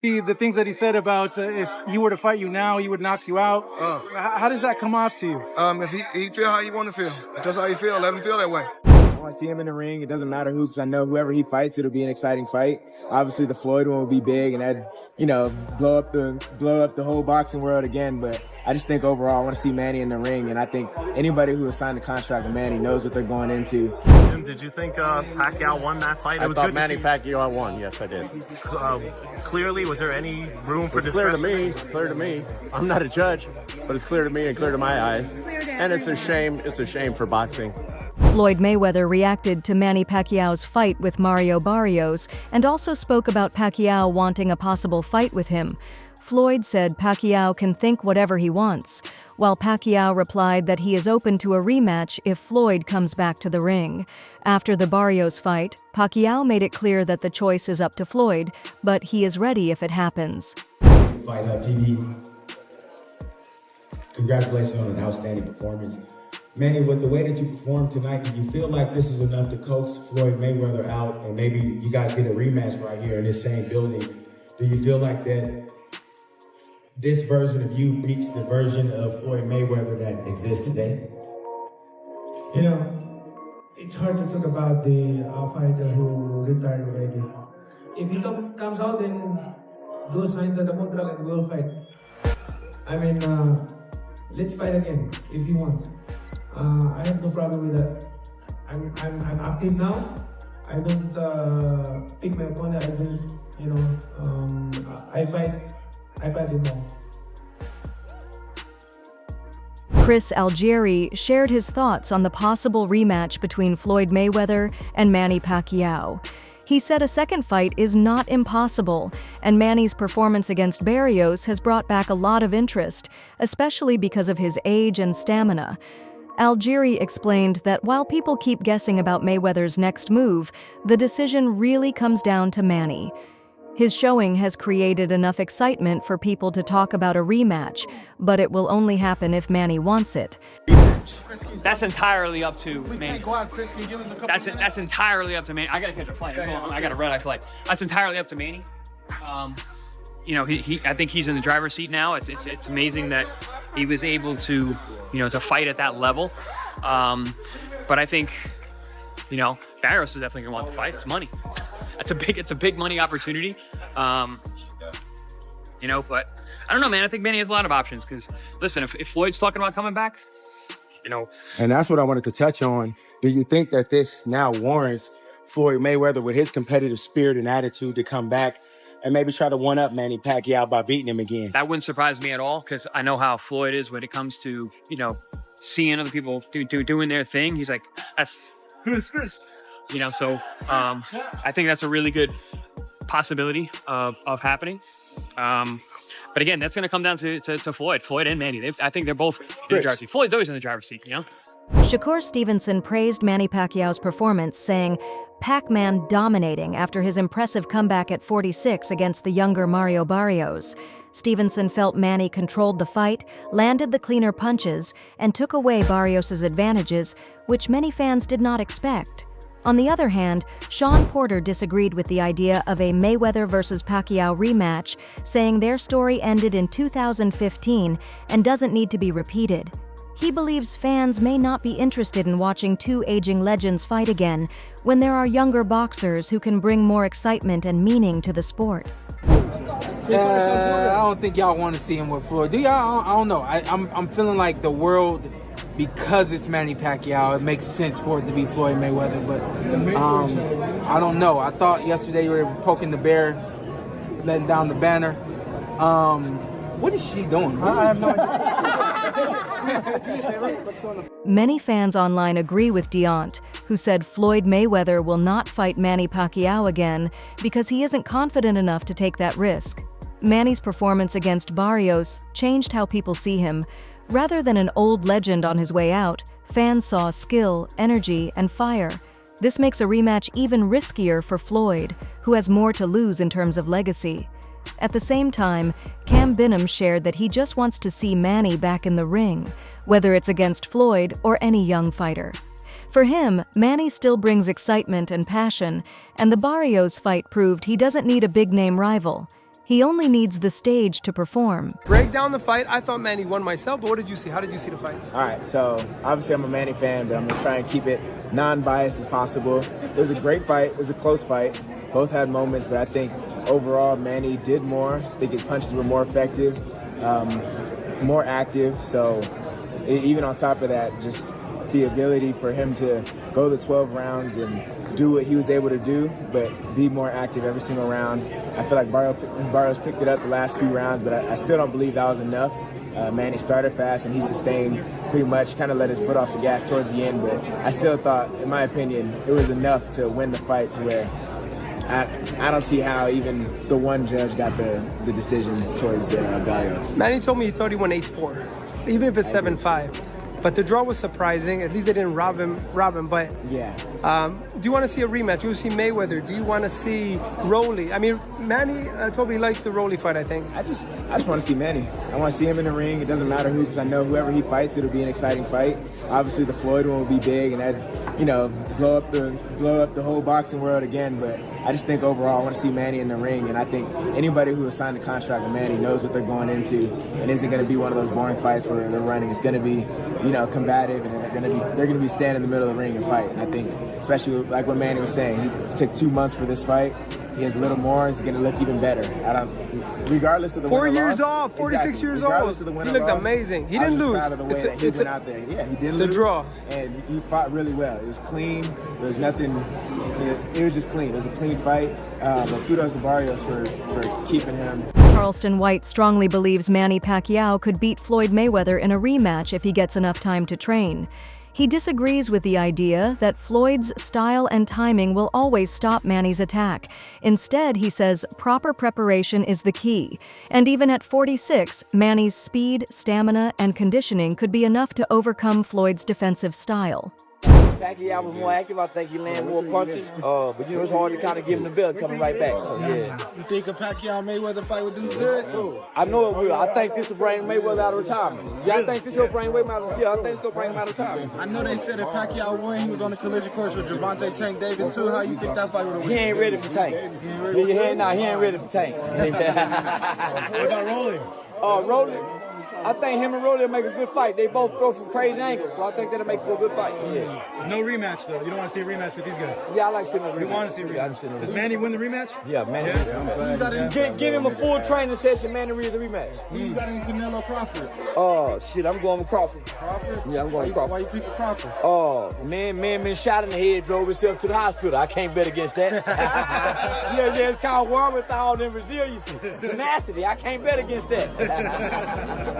The things that he said about if he were to fight you now, he would knock you out. How does that come off to you? If he feel how he want to feel, if that's how he feel, let him feel that way. I want to see him in the ring. It doesn't matter who, because I know whoever he fights, it'll be an exciting fight. Obviously, the Floyd one will be big, and that blow up the whole boxing world again. But I just think overall, I want to see Manny in the ring, and I think anybody who has signed a contract with Manny knows what they're going into. Jim, did you think Pacquiao won that fight? I thought Manny Pacquiao won. Yes, I did. Clearly, was there any room for discussion? Clear to me. I'm not a judge, but it's clear to me and clear to my eyes. And it's a shame. It's a shame for boxing. Floyd Mayweather reacted to Manny Pacquiao's fight with Mario Barrios and also spoke about Pacquiao wanting a possible fight with him. Floyd said Pacquiao can think whatever he wants, while Pacquiao replied that he is open to a rematch if Floyd comes back to the ring. After the Barrios fight, Pacquiao made it clear that the choice is up to Floyd, but he is ready if it happens. Fight TV. Congratulations on an outstanding performance. Manny, with the way that you performed tonight, do you feel like this was enough to coax Floyd Mayweather out and maybe you guys get a rematch right here in this same building? Do you feel like that this version of you beats the version of Floyd Mayweather that exists today? You know, it's hard to talk about the fighter who retired already. If he comes out, then go sign the contract and we'll fight. I mean, let's fight again if you want. I have no problem with that. I'm active now. I don't pick my opponent. I don't, I fight him now. Chris Algieri shared his thoughts on the possible rematch between Floyd Mayweather and Manny Pacquiao. He said a second fight is not impossible, and Manny's performance against Barrios has brought back a lot of interest, especially because of his age and stamina. Algieri explained that while people keep guessing about Mayweather's next move, the decision really comes down to Manny. His showing has created enough excitement for people to talk about a rematch, but it will only happen if Manny wants it. That's entirely up to Manny. That's entirely up to Manny. I gotta catch a flight. I got a red-eye flight. That's entirely up to Manny. I think he's in the driver's seat now. It's amazing that he was able to, to fight at that level. But I think, Barrios is definitely gonna want the fight. It's money. It's a big money opportunity. But I don't know, man. I think Manny has a lot of options because, listen, if Floyd's talking about coming back, And that's what I wanted to touch on. Do you think that this now warrants Floyd Mayweather with his competitive spirit and attitude to come back and maybe try to one-up Manny Pacquiao by beating him again? That wouldn't surprise me at all because I know how Floyd is when it comes to, seeing other people doing their thing. He's like, that's Chris. So I think that's a really good possibility of happening. But again, that's going to come down to Floyd and Manny. I think they're both in the driver's seat. Floyd's always in the driver's seat, Shakur Stevenson praised Manny Pacquiao's performance, saying, "Pac-Man dominating after his impressive comeback at 46 against the younger Mario Barrios." Stevenson felt Manny controlled the fight, landed the cleaner punches, and took away Barrios' advantages, which many fans did not expect. On the other hand, Sean Porter disagreed with the idea of a Mayweather vs. Pacquiao rematch, saying their story ended in 2015 and doesn't need to be repeated. He believes fans may not be interested in watching two aging legends fight again when there are younger boxers who can bring more excitement and meaning to the sport. I don't think y'all want to see him with Floyd. Do y'all? I don't know. I'm feeling like the world, because it's Manny Pacquiao, it makes sense for it to be Floyd Mayweather. But I don't know. I thought yesterday you were poking the bear, letting down the banner. What is she doing? I have no idea. Many fans online agree with Deont, who said Floyd Mayweather will not fight Manny Pacquiao again because he isn't confident enough to take that risk. Manny's performance against Barrios changed how people see him. Rather than an old legend on his way out, fans saw skill, energy, and fire. This makes a rematch even riskier for Floyd, who has more to lose in terms of legacy. At the same time, Cam Binham shared that he just wants to see Manny back in the ring, whether it's against Floyd or any young fighter. For him, Manny still brings excitement and passion, and the Barrios fight proved he doesn't need a big-name rival. He only needs the stage to perform. Break down the fight. I thought Manny won myself, but what did you see? How did you see the fight? All right, so obviously I'm a Manny fan, but I'm going to try and keep it non-biased as possible. It was a great fight. It was a close fight. Both had moments, but I think overall Manny did more. I think his punches were more effective, more active. So even on top of that, just the ability for him to go the 12 rounds and do what he was able to do, but be more active every single round. I feel like Barrios picked it up the last few rounds, but I still don't believe that was enough. Manny started fast and he sustained pretty much, kind of let his foot off the gas towards the end, but I still thought, in my opinion, it was enough to win the fight to where I don't see how even the one judge got the decision towards Barrios. Manny told me he thought he won 8-4, even if it's 7-5. But the draw was surprising. At least they didn't rob him. But yeah. Do you want to see a rematch? Do you see Mayweather? Do you want to see Rolly? I mean, Manny told me he likes the Rolly fight, I think. I just want to see Manny. I want to see him in the ring. It doesn't matter who, because I know whoever he fights, it'll be an exciting fight. Obviously, the Floyd one will be big, and that, blow up the whole boxing world again. But I just think overall, I want to see Manny in the ring, and I think anybody who has signed a contract with Manny knows what they're going into, and isn't going to be one of those boring fights where they're running. It's going to be, combative, and they're going to be standing in the middle of the ring and fight. And I think, especially like what Manny was saying, he took 2 months for this fight. He has a little more. He's going to look even better. Regardlars of the 4 win or years loss, off, 46 years regardless old. Of the win He or looked loss, amazing. He I didn't was lose. proud of the way that he went out there. Yeah, he didn't lose. The draw. And he fought really well. It was clean. There was nothing. It was just clean. It was a clean fight. But kudos to Barrios for keeping him. Carlston White strongly believes Manny Pacquiao could beat Floyd Mayweather in a rematch if he gets enough time to train. He disagrees with the idea that Floyd's style and timing will always stop Manny's attack. Instead, he says proper preparation is the key. And even at 46, Manny's speed, stamina, and conditioning could be enough to overcome Floyd's defensive style. Pacquiao was more active. I think he landed more punches. But it's hard to kind of give him the belt coming right back. So yeah. You think a Pacquiao-Mayweather fight would do good? I know it will. I think this will bring Mayweather out of retirement. Yeah, I think this will bring Mayweather out of I think it's going to bring him out of retirement. I know they said if Pacquiao won, he was on the collision course with Gervonta Tank Davis too. How you think that fight would have won? He ain't ready for Tank. He ain't ready for Tank. What about Rolly? Rolly? I think him and Rolly will make a good fight. They both throw from crazy angles, so I think that'll make for a good fight. Yeah. No rematch, though. You don't want to see a rematch with these guys? Yeah, I like seeing a rematch. You want to see a rematch? Does Manny win the rematch? Yeah, Manny wins the rematch. Give him a full training session, Manny wins the rematch. Who you got in Canelo Crawford? Oh, shit, I'm going with Crawford. Crawford? Yeah, I'm going with Crawford. Why you picking Crawford? Oh, man been shot in the head, drove himself to the hospital. I can't bet against that. yeah, it's called wherewithal and resiliency. Tenacity, I can't bet against that.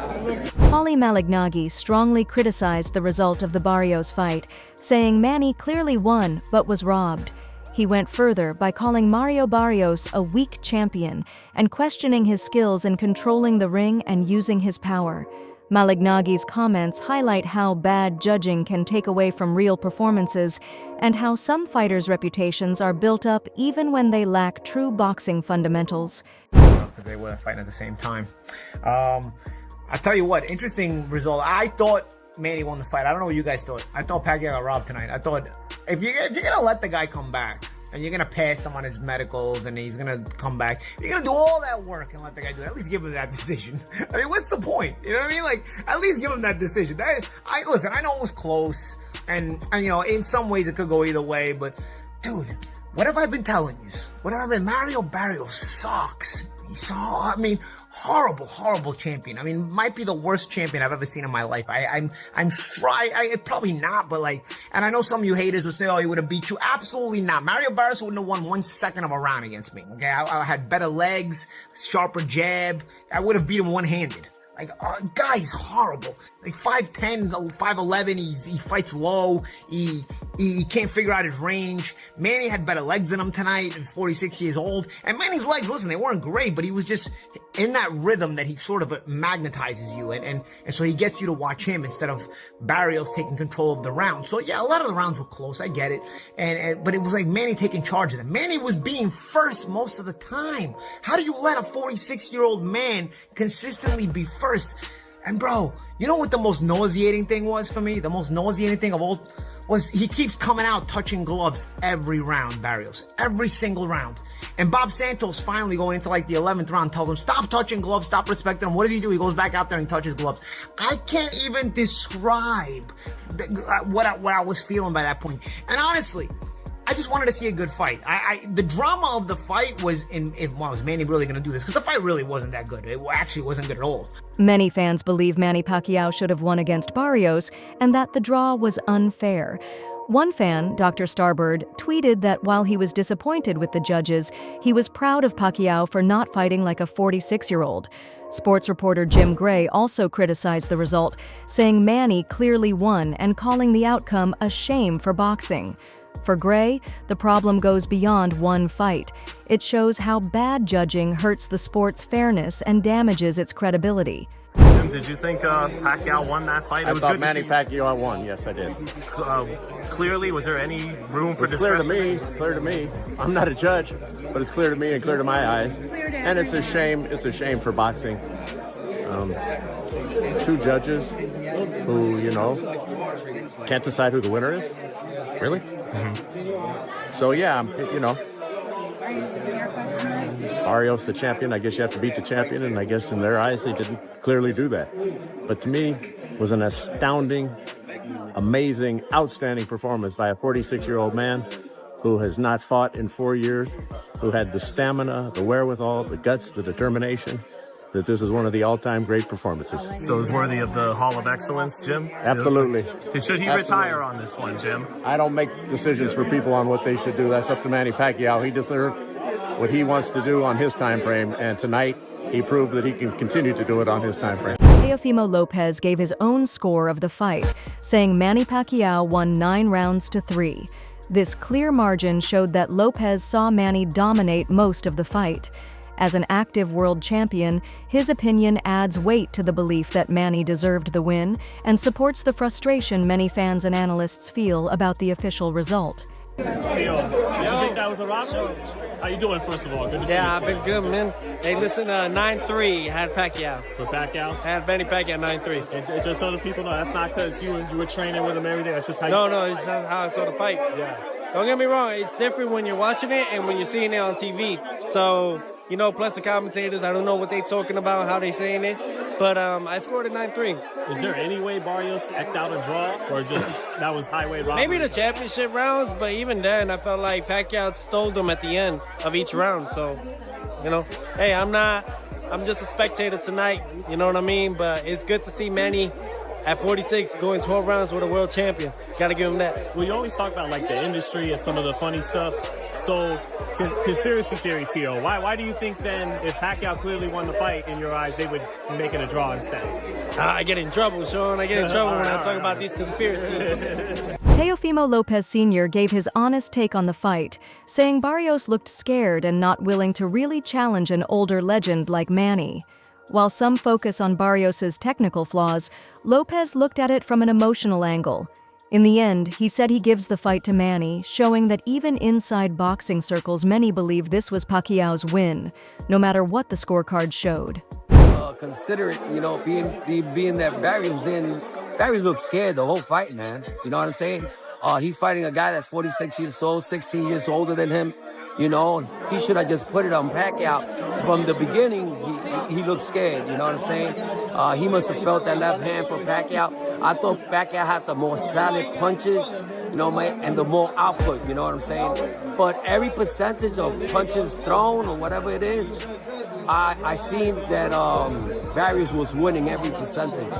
Paulie Malignaggi strongly criticized the result of the Barrios fight, saying Manny clearly won but was robbed. He went further by calling Mario Barrios a weak champion and questioning his skills in controlling the ring and using his power. Malignaggi's comments highlight how bad judging can take away from real performances and how some fighters' reputations are built up even when they lack true boxing fundamentals. They were fighting at the same time. I'll tell you what, interesting result. I thought Manny won the fight. I don't know what you guys thought. I thought Pacquiao got robbed tonight. I thought if you're gonna let the guy come back and you're gonna pass him on his medicals and he's gonna come back, you're gonna do all that work and let the guy do it. At least give him that decision. I mean, what's the point? You know what I mean? Like, at least give him that decision. Listen, I know it was close, and in some ways it could go either way, but dude, what have I been telling you? Mario Barrios sucks. Horrible champion. I mean, might be the worst champion I've ever seen in my life. I'm probably not, but and I know some of you haters would say, oh, he would have beat you. Absolutely not. Mario Barrios wouldn't have won 1 second of a round against me. Okay, I had better legs, sharper jab. I would have beat him one-handed. Guy is horrible. 5'10", 5'11", he fights low. He can't figure out his range. Manny had better legs than him tonight at 46 years old. And Manny's legs, listen, they weren't great, but he was just in that rhythm that he sort of magnetizes you. And so he gets you to watch him instead of Barrios taking control of the round. So yeah, a lot of the rounds were close. I get it. But it was like Manny taking charge of them. Manny was being first most of the time. How do you let a 46-year-old man consistently be first? And bro, you know what the most nauseating thing was for me? The most nauseating thing of all was he keeps coming out touching gloves every round, Barrios. Every single round. And Bob Santos finally going into like the 11th round tells him, stop touching gloves, stop respecting him. What does he do? He goes back out there and touches gloves. I can't even describe what I was feeling by that point. And honestly, I just wanted to see a good fight. The drama of the fight was was Manny really going to do this? Because the fight really wasn't that good. It actually wasn't good at all. Many fans believe Manny Pacquiao should have won against Barrios and that the draw was unfair. One fan, Dr. Starbird, tweeted that while he was disappointed with the judges, he was proud of Pacquiao for not fighting like a 46-year-old. Sports reporter Jim Gray also criticized the result, saying Manny clearly won and calling the outcome a shame for boxing. For Gray, the problem goes beyond one fight. It shows how bad judging hurts the sport's fairness and damages its credibility. Jim, did you think Pacquiao won that fight? I thought Manny Pacquiao won. Yes, I did. Clearly, was there any room for discretion? Clear to me. I'm not a judge, but it's clear to me and clear to my eyes. And it's a shame. It's a shame for boxing. Two judges who, can't decide who the winner is. Really? Mm-hmm. So yeah, Barrios the champion. I guess you have to beat the champion, and I guess in their eyes they didn't clearly do that. But to me, it was an astounding, amazing, outstanding performance by a 46-year-old man who has not fought in 4 years, who had the stamina, the wherewithal, the guts, the determination, that this is one of the all-time great performances. So it's worthy of the Hall of Excellence, Jim? Absolutely. Should he retire on this one, Jim? I don't make decisions for people on what they should do. That's up to Manny Pacquiao. He deserved what he wants to do on his time frame, and tonight he proved that he can continue to do it on his time frame. Teofimo Lopez gave his own score of the fight, saying Manny Pacquiao won 9 rounds to 3. This clear margin showed that Lopez saw Manny dominate most of the fight. As an active world champion, his opinion adds weight to the belief that Manny deserved the win and supports the frustration many fans and analysts feel about the official result. Yo, you think that was a robbery? How you doing, first of all? Good to see you. Yeah, I've been good, man. Hey, listen, 9-3 had Pacquiao. For Pacquiao? Had Manny Pacquiao 9-3. And just so the people know, that's not because you were training with him every day. That's just how No, it's how I saw the fight. Yeah. Don't get me wrong. It's different when you're watching it and when you're seeing it on TV. So, plus the commentators, I don't know what they talking about, how they saying it. But I scored a 9-3. Is there any way Barrios eked out a draw, or just that was highway robbery? Maybe the championship rounds, but even then, I felt like Pacquiao stole them at the end of each round. So, hey, I'm just a spectator tonight, you know what I mean? But it's good to see Manny at 46 going 12 rounds with a world champion. Gotta give him that. Well, you always talk about like the industry and some of the funny stuff. So, conspiracy theory, Tio, why do you think then if Pacquiao clearly won the fight in your eyes, they would make it a draw instead? I get in trouble, Sean. I get in trouble when I talk about these conspiracies. Teofimo Lopez Sr. gave his honest take on the fight, saying Barrios looked scared and not willing to really challenge an older legend like Manny. While some focus on Barrios' technical flaws, Lopez looked at it from an emotional angle. In the end, he said he gives the fight to Manny, showing that even inside boxing circles, many believe this was Pacquiao's win, no matter what the scorecard showed. Consider it, being that Barrios looked scared the whole fight, man. You know what I'm saying? He's fighting a guy that's 46 years old, 16 years older than him. He should have just put it on Pacquiao. From the beginning, he looked scared, you know what I'm saying? He must have felt that left hand from Pacquiao. I thought Pacquiao had the more solid punches, and the more output, you know what I'm saying? But every percentage of punches thrown or whatever it is, I seen that Barrios was winning every percentage.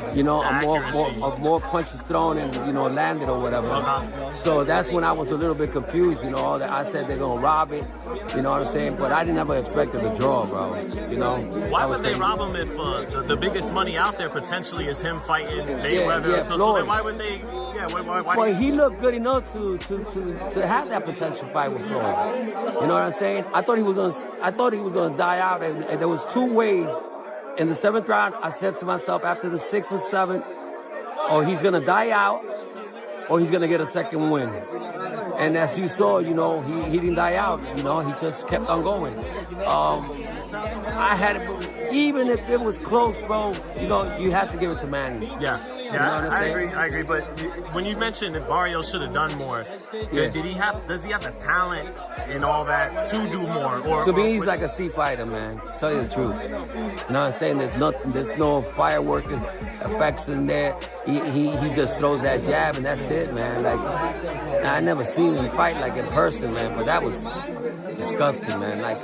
Of more punches thrown and, landed or whatever. So that's when I was a little bit confused, I said they're going to rob it, you know what I'm saying? But I didn't ever expect it to draw, bro, Why would they rob him if the biggest money out there potentially is him fighting Mayweather? Yeah, so then why would they, why Well, he looked good enough to have that potential fight with Floyd. You know what I'm saying? I thought he was gonna die out, and there was 2 ways. In the 7th round, I said to myself, after the 6th or 7th, or he's gonna die out, or he's gonna get a second win. And as you saw, he didn't die out. He just kept on going. I had it, even if it was close, bro. You had to give it to Manny. Yeah. Yeah, I agree. But when you mentioned that Barrios should have done more, does he have the talent and all that to do more? To me, he's like a C fighter, man. To tell you the truth. You know what I'm saying? There's no firework effects in there. He just throws that jab and that's it, man. Like, I never seen him fight like in person, man. But that was disgusting, man. Like,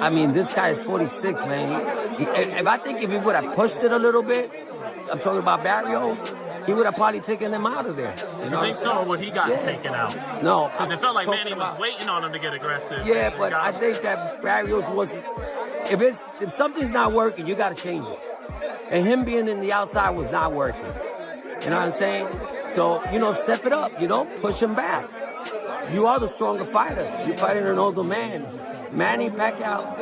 I mean, this guy is 46, man. If he would have pushed it a little bit, I'm talking about Barrios, he would have probably taken him out of there. You think so, or would he got taken out? No. Because it felt like Manny was waiting on him to get aggressive. Yeah, but I think that Barrios was, if something's not working, you got to change it. And him being in the outside was not working. You know what I'm saying? So, step it up, push him back. You are the stronger fighter. You're fighting an older man. Manny Pacquiao,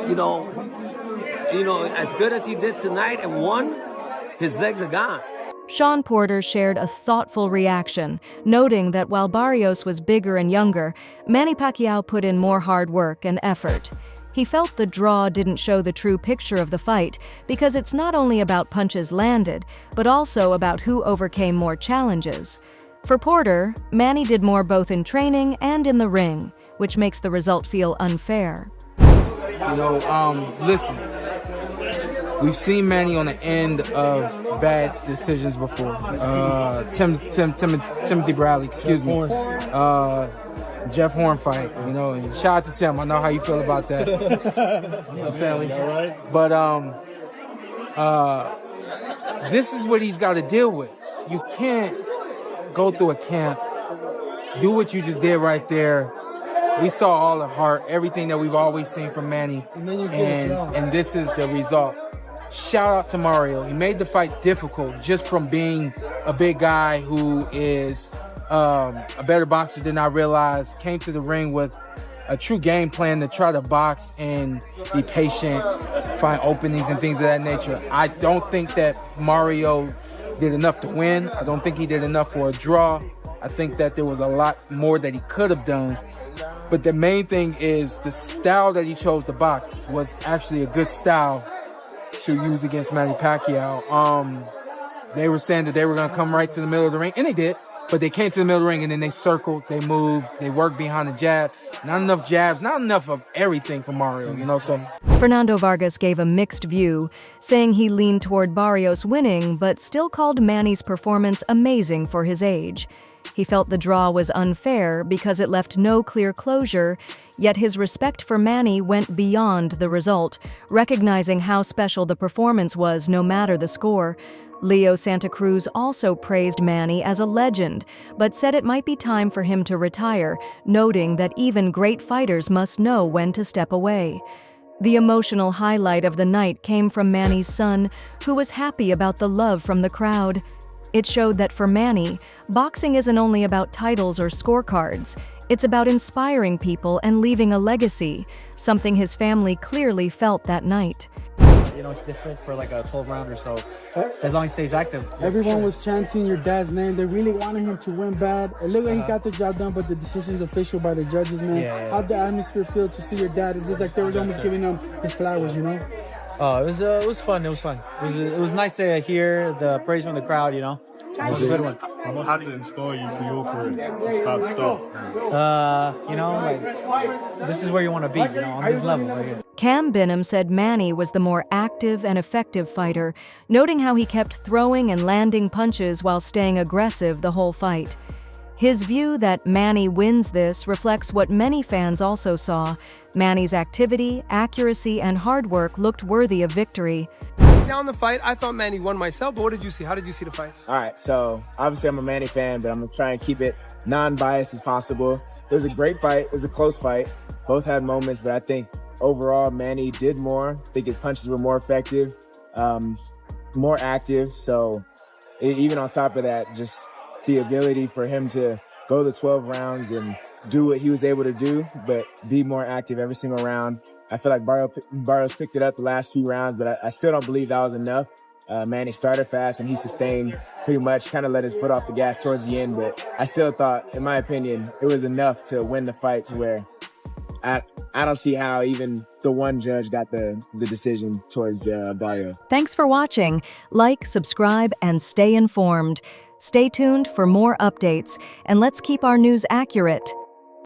as good as he did tonight and won, his legs are gone. Sean Porter shared a thoughtful reaction, noting that while Barrios was bigger and younger, Manny Pacquiao put in more hard work and effort. He felt the draw didn't show the true picture of the fight because it's not only about punches landed, but also about who overcame more challenges. For Porter, Manny did more both in training and in the ring, which makes the result feel unfair. Listen, we've seen Manny on the end of bad decisions before. Timothy Bradley, excuse me. Jeff Horn fight, and shout out to Tim. I know how you feel about that. Family. All right. But this is what he's got to deal with. You can't go through a camp, do what you just did right there. We saw all the heart, everything that we've always seen from Manny, and this is the result. Shout out to Mario. He made the fight difficult just from being a big guy who is a better boxer than I realized, came to the ring with a true game plan to try to box and be patient, find openings and things of that nature. I don't think that Mario did enough to win. I don't think he did enough for a draw. I think that there was a lot more that he could have done. But the main thing is the style that he chose to box was actually a good style to use against Manny Pacquiao. They were saying that they were going to come right to the middle of the ring, and they did. But they came to the middle of the ring, and then they circled, they moved, they worked behind the jab. Not enough jabs, not enough of everything for Mario, so. Fernando Vargas gave a mixed view, saying he leaned toward Barrios winning, but still called Manny's performance amazing for his age. He felt the draw was unfair because it left no clear closure, yet his respect for Manny went beyond the result, recognizing how special the performance was no matter the score. Leo Santa Cruz also praised Manny as a legend, but said it might be time for him to retire, noting that even great fighters must know when to step away. The emotional highlight of the night came from Manny's son, who was happy about the love from the crowd. It showed that for Manny, boxing isn't only about titles or scorecards. It's about inspiring people and leaving a legacy, something his family clearly felt that night. It's different for like a 12 round or so, as long as he stays active. Everyone was chanting your dad's name. They really wanted him to win bad. It looked like he got the job done, but the decision's official by the judges, man. How'd the atmosphere feel to see your dad? Is it like they were almost giving him his flowers, Oh, it was fun. It was fun. It was nice to hear the praise from the crowd, It was a good one. How much does it inspire you for your career? This bad stuff. This is where you want to be, on this level right here. Cam Binham said Manny was the more active and effective fighter, noting how he kept throwing and landing punches while staying aggressive the whole fight. His view that Manny wins this reflects what many fans also saw. Manny's activity, accuracy, and hard work looked worthy of victory. Down the fight, I thought Manny won myself, but what did you see? How did you see the fight? All right, so obviously I'm a Manny fan, but I'm going to try and keep it non-biased as possible. It was a great fight. It was a close fight. Both had moments, but I think overall Manny did more. I think his punches were more effective, more active. So even on top of that, just the ability for him to go the 12 rounds and do what he was able to do, but be more active every single round. I feel like Barrios picked it up the last few rounds, but I still don't believe that was enough. Manny started fast and he sustained pretty much, kind of let his foot off the gas towards the end, but I still thought, in my opinion, it was enough to win the fight to where I don't see how even the one judge got the decision towards Barrios. Thanks for watching. Like, subscribe, and stay informed. Stay tuned for more updates, and let's keep our news accurate.